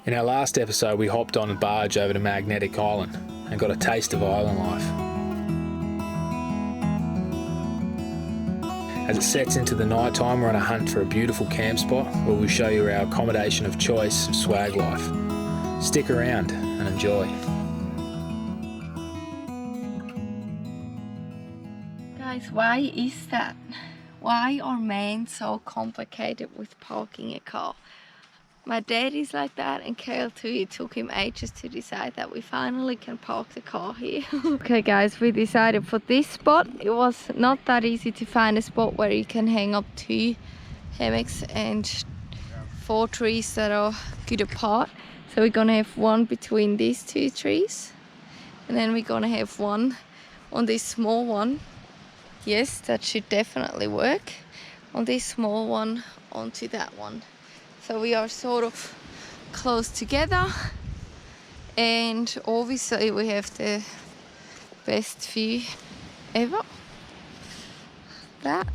In our last episode, we hopped on a barge over to Magnetic Island and got a taste of island life. As it sets into the night time, we're on a hunt for a beautiful camp spot where we'll show you our accommodation of choice and swag life. Stick around and enjoy. Guys, why is that? Why are men so complicated with parking a car? My dad is like that, and Cahil too. It took him ages to decide that we finally can park the car here. Okay guys, we decided for this spot. It was not that easy to find a spot where you can hang up 2 hammocks and 4 trees that are good apart. So we're gonna have one between these 2 trees, and then we're gonna have one on this small one. Yes, that should definitely work. On this small one onto that one. So we are sort of close together, and obviously we have the best view ever. That.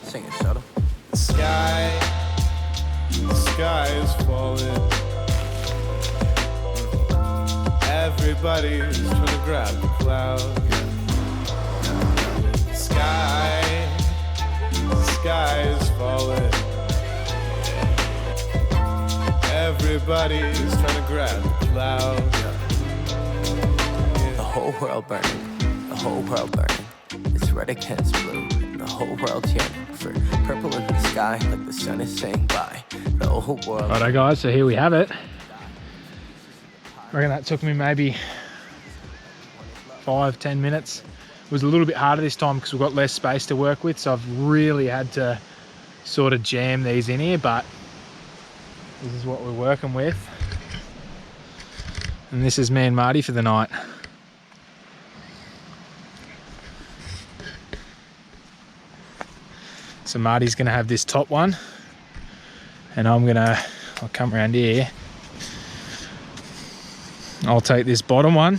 Sing it, Shadow. The sky is falling. Everybody's trying to grab the cloud. The sky is falling. Everybody's trying to grab the cloud. The whole world burning, the whole world burning. It's red against blue, and the whole world's yearning for purple in the sky, like the sun is saying bye. The whole world. Righto guys, so here we have it. I reckon that took me maybe 5-10 minutes. It was a little bit harder this time because we've got less space to work with, so I've really had to sort of jam these in here, but this is what we're working with. And this is me and Marty for the night. So Marty's gonna have this top one, and I'll come around here. I'll take this bottom one.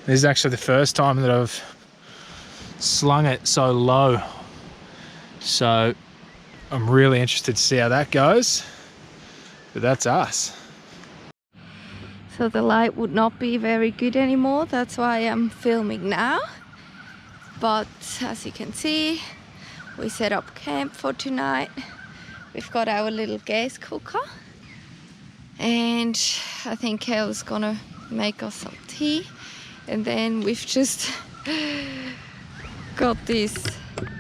This is actually the first time that I've slung it so low. So I'm really interested to see how that goes. But that's us. So the light would not be very good anymore. That's why I'm filming now. But as you can see, we set up camp for tonight. We've got our little gas cooker. And I think Cahil's gonna make us some tea. And then we've just got these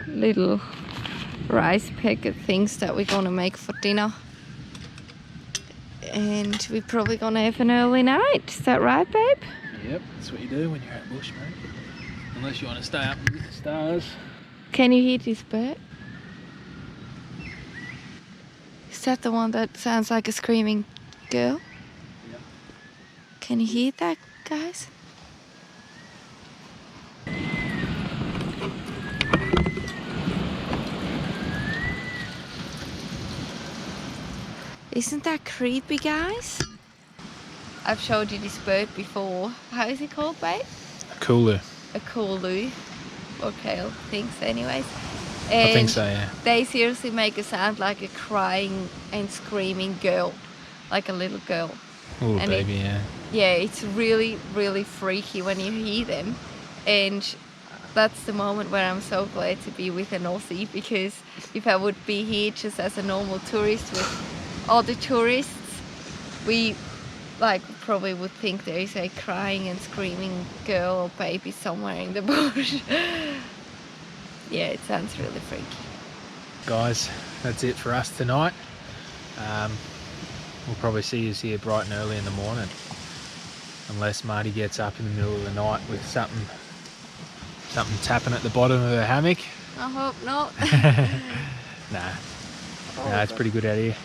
little rice packet things that we're gonna make for dinner. And we're probably gonna have an early night. Is that right, babe? Yep, that's what you do when you're at bush, mate. Unless you want to stay up and get the stars. Can you hear this bird? Is that the one that sounds like a screaming girl? Yep. Can you hear that, guys? Isn't that creepy, guys? I've showed you this bird before. How is it called, babe? A Kulu. A Kulu. Or Cahil thinks anyways. I think so, yeah. They seriously make a sound like a crying and screaming girl. Like a little girl. Little And baby, yeah. Yeah, it's really, really freaky when you hear them. And that's the moment where I'm so glad to be with an Aussie, because if I would be here just as a normal tourist with other tourists, we probably would think there is a crying and screaming girl or baby somewhere in the bush. Yeah, it sounds really freaky. Guys, that's it for us tonight. We'll probably see you here bright and early in the morning, unless Marty gets up in the middle of the night with something tapping at the bottom of her hammock. I hope not. Nah, it's pretty good out here.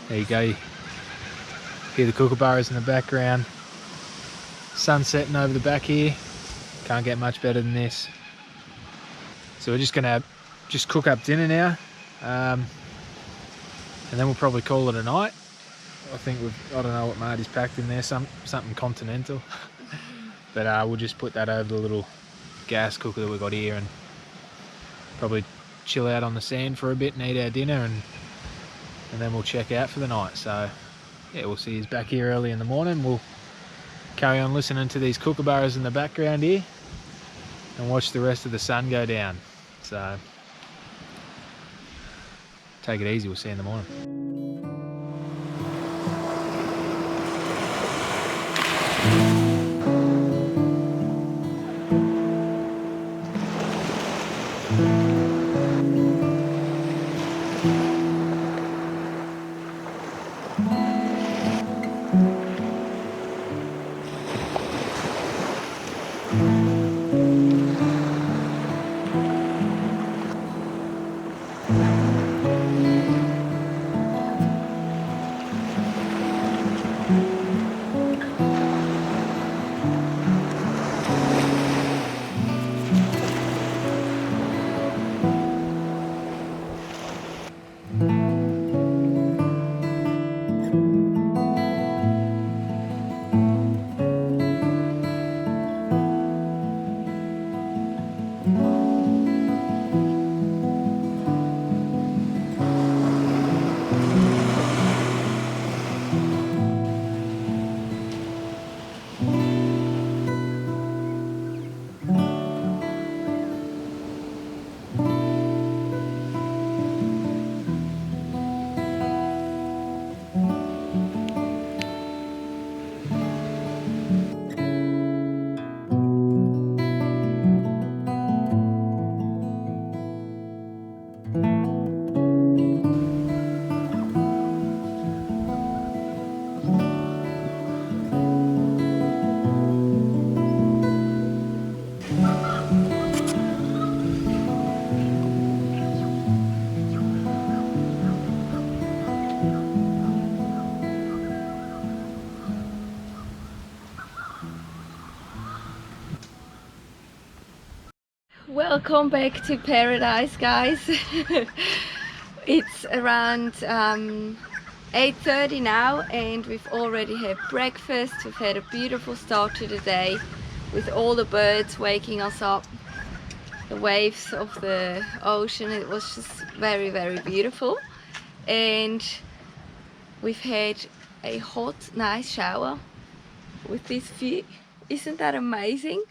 There you go. You hear the kookaburras in the background. Sun setting over the back here. Can't get much better than this. So we're just gonna cook up dinner now, and then we'll probably call it a night. I think I don't know what Marty's packed in there, something continental. But we'll just put that over the little gas cooker that we got here, and probably chill out on the sand for a bit and eat our dinner, and and then we'll check out for the night. So yeah, we'll see you back here early in the morning. We'll carry on listening to these kookaburras in the background here and watch the rest of the sun go down. So take it easy, we'll see you in the morning. Welcome back to paradise, guys. It's around 8:30 now and we've already had breakfast. We've had a beautiful start to the day with all the birds waking us up, the waves of the ocean. It was just very, very beautiful. And we've had a hot, nice shower with this view. Isn't that amazing?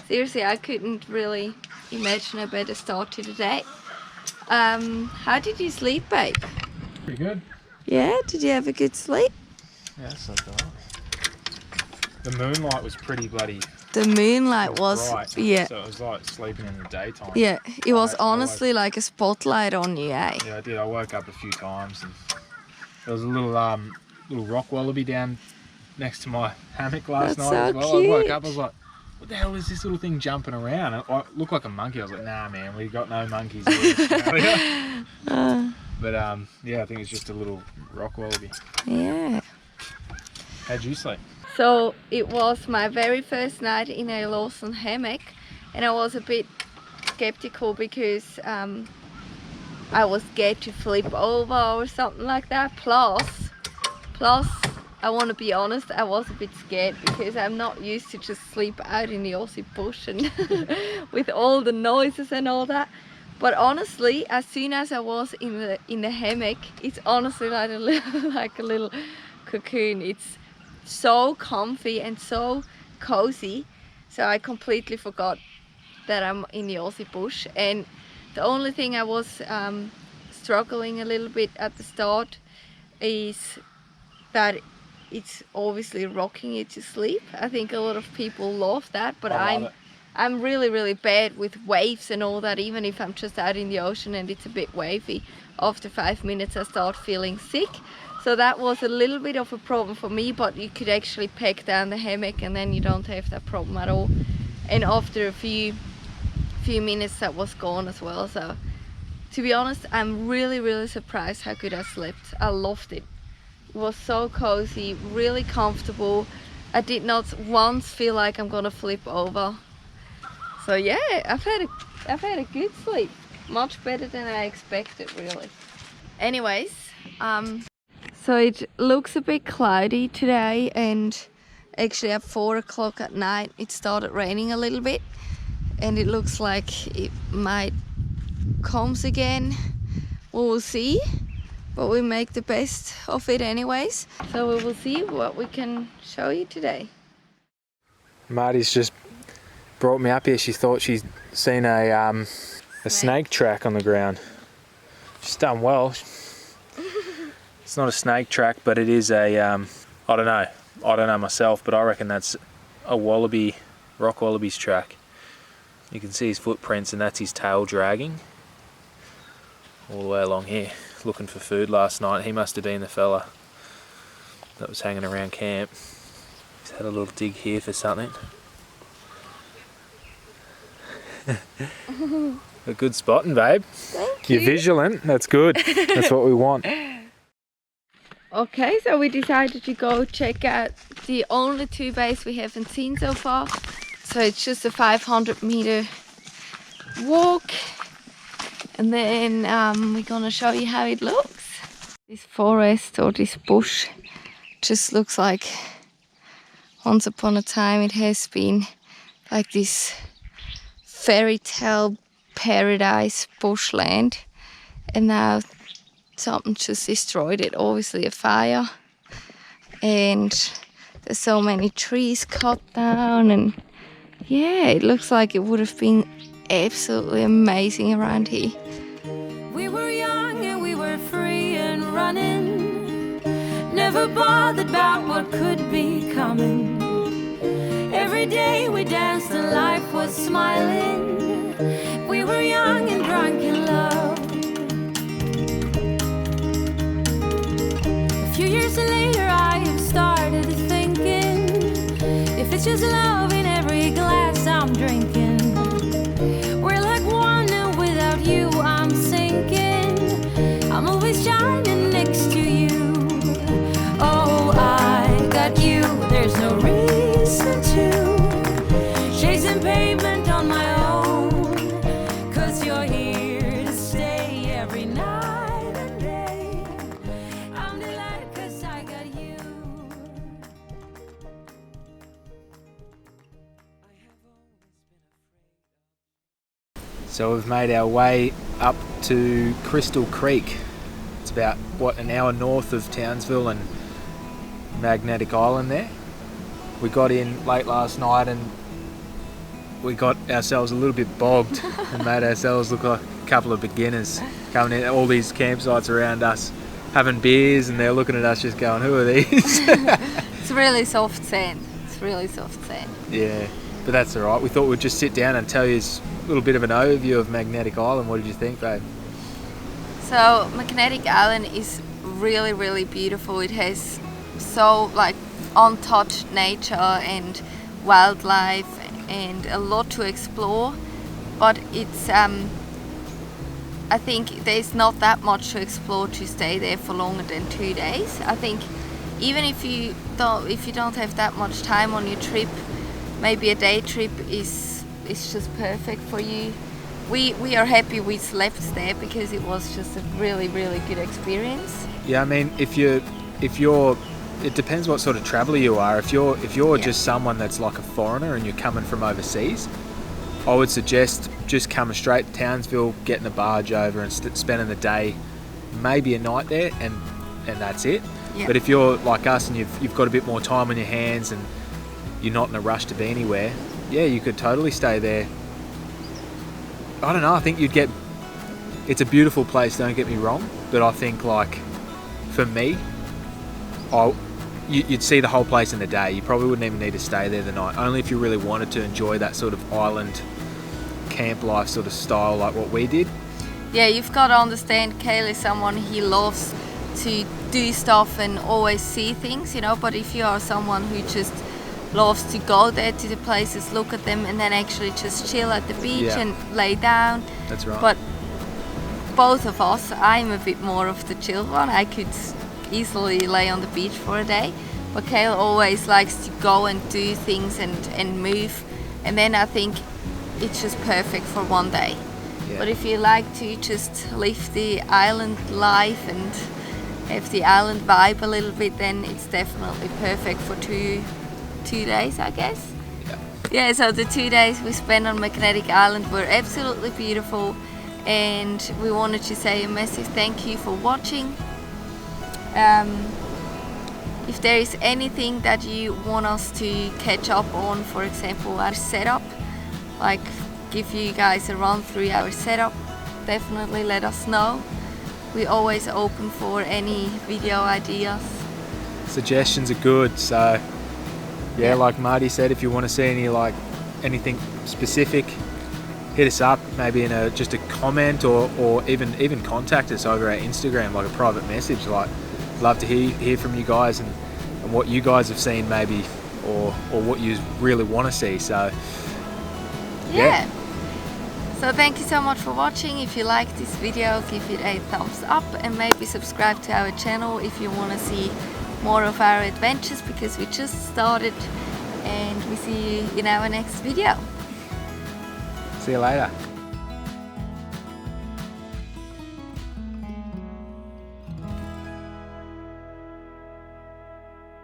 Seriously, I couldn't really imagine a better start to the day. How did you sleep, babe? Pretty good. Yeah, did you have a good sleep? Yeah, that's not bad. The moonlight was pretty bloody. The moonlight was, bright, yeah. So it was like sleeping in the daytime. Yeah, it was I honestly like a spotlight on you, eh? Yeah, I did. I woke up a few times and there was a little rock wallaby down next to my hammock last night as well. Cute. I woke up, I was like, what the hell is this little thing jumping around? I looked like a monkey. I was like, nah, man, we got no monkeys here. But yeah, I think it's just a little rock wallaby. Yeah. How'd you sleep? So it was my very first night in a Lawson hammock, and I was a bit skeptical because I was scared to flip over or something like that. Plus, I want to be honest, I was a bit scared because I'm not used to just sleep out in the Aussie bush and with all the noises and all that. But honestly, as soon as I was in the hammock, it's honestly like a little cocoon. It's so comfy and so cozy. So I completely forgot that I'm in the Aussie bush. And the only thing I was struggling a little bit at the start is that it's obviously rocking you to sleep. I think a lot of people love that, but I'm really, really bad with waves and all that. Even if I'm just out in the ocean and it's a bit wavy, after 5 minutes I start feeling sick. So that was a little bit of a problem for me, but you could actually pack down the hammock and then you don't have that problem at all. And after a few minutes that was gone as well. So to be honest, I'm really, really surprised how good I slept. I loved it. It was so cozy, really comfortable. I did not once feel like I'm gonna flip over. So yeah, I've had a good sleep, much better than I expected, really. Anyways, so it looks a bit cloudy today, and actually at 4 o'clock at night it started raining a little bit, and it looks like it might come again. We'll see. but we make the best of it anyways. So we will see what we can show you today. Marty's just brought me up here. She thought she'd seen a snake track on the ground. She's done well. It's not a snake track, but it is a, I don't know myself, but I reckon that's a wallaby, rock wallaby's track. You can see his footprints, and that's his tail dragging all the way along here, looking for food last night. He must have been the fella that was hanging around camp. He's had a little dig here for something. A good spotting, babe. Thank you. You're vigilant, that's good. That's what we want. Okay, so we decided to go check out the only 2 bays we haven't seen so far. So it's just a 500-meter walk, and then we're gonna show you how it looks. This forest or this bush just looks like once upon a time it has been like this fairy tale paradise bushland, and now something just destroyed it. Obviously a fire, and there's so many trees cut down, and yeah, it looks like it would have been absolutely amazing around here. We were young and we were free and running, never bothered about what could be coming. Every day we danced and life was smiling. We were young and drunk in love. A few years later I have started thinking, if it's just love in every glass I'm drinking, we're like one and without you I'm sinking. I'm always shining next to you. Oh, I got you, there's no reason to chasing pavement on my own, 'cause you're here to stay every night and day. I'm delighted 'cause I got you. So we've made our way up to Crystal Creek. It's about, what, an hour north of Townsville and Magnetic Island there. We got in late last night and we got ourselves a little bit bogged and made ourselves look like a couple of beginners coming in. All these campsites around us having beers, and they're looking at us just going, who are these? It's really soft sand. It's really soft sand. Yeah, but that's alright. We thought we'd just sit down and tell you a little bit of an overview of Magnetic Island. What did you think, babe? So Magnetic Island is really, really beautiful. It has so like untouched nature and wildlife and a lot to explore, but it's I think there's not that much to explore to stay there for longer than 2 days. I think even if you don't have that much time on your trip, maybe a day trip is just perfect for you. We are happy we slept there because it was just a really, really good experience. Yeah, I mean, if you're it depends what sort of traveller you are. If you're just someone that's like a foreigner and you're coming from overseas, I would suggest just coming straight to Townsville, getting a barge over and spending the day, maybe a night there, and that's it. Yeah. But if you're like us and you've got a bit more time on your hands and you're not in a rush to be anywhere, yeah, you could totally stay there. I don't know, I think it's a beautiful place, don't get me wrong, but I think, like, for me, you'd see the whole place in a day. You probably wouldn't even need to stay there the night, only if you really wanted to enjoy that sort of island camp life sort of style like what we did. Yeah, you've got to understand, Cahil is someone, he loves to do stuff and always see things, you know, but if you are someone who just loves to go there to the places, look at them, and then actually just chill at the beach and lay down. That's right. But both of us, I'm a bit more of the chill one. I could easily lay on the beach for a day, but Cahil always likes to go and do things and move, and then I think it's just perfect for one day. Yeah. But if you like to just live the island life and have the island vibe a little bit, then it's definitely perfect for two days, I guess. Yeah, so the 2 days we spent on Magnetic Island were absolutely beautiful, and we wanted to say a massive thank you for watching. If there is anything that you want us to catch up on, for example our setup, like give you guys a run through our setup, definitely let us know. We're always open for any video ideas. Suggestions are good, so yeah, like Marty said, if you want to see anything specific, hit us up, maybe in just a comment, or even contact us over our Instagram, like a private message. Like, love to hear from you guys and what you guys have seen, maybe, or what you really want to see. So yeah. So thank you so much for watching. If you like this video, give it a thumbs up and maybe subscribe to our channel if you want to see more of our adventures, because we just started, and we see you in our next video. See you later.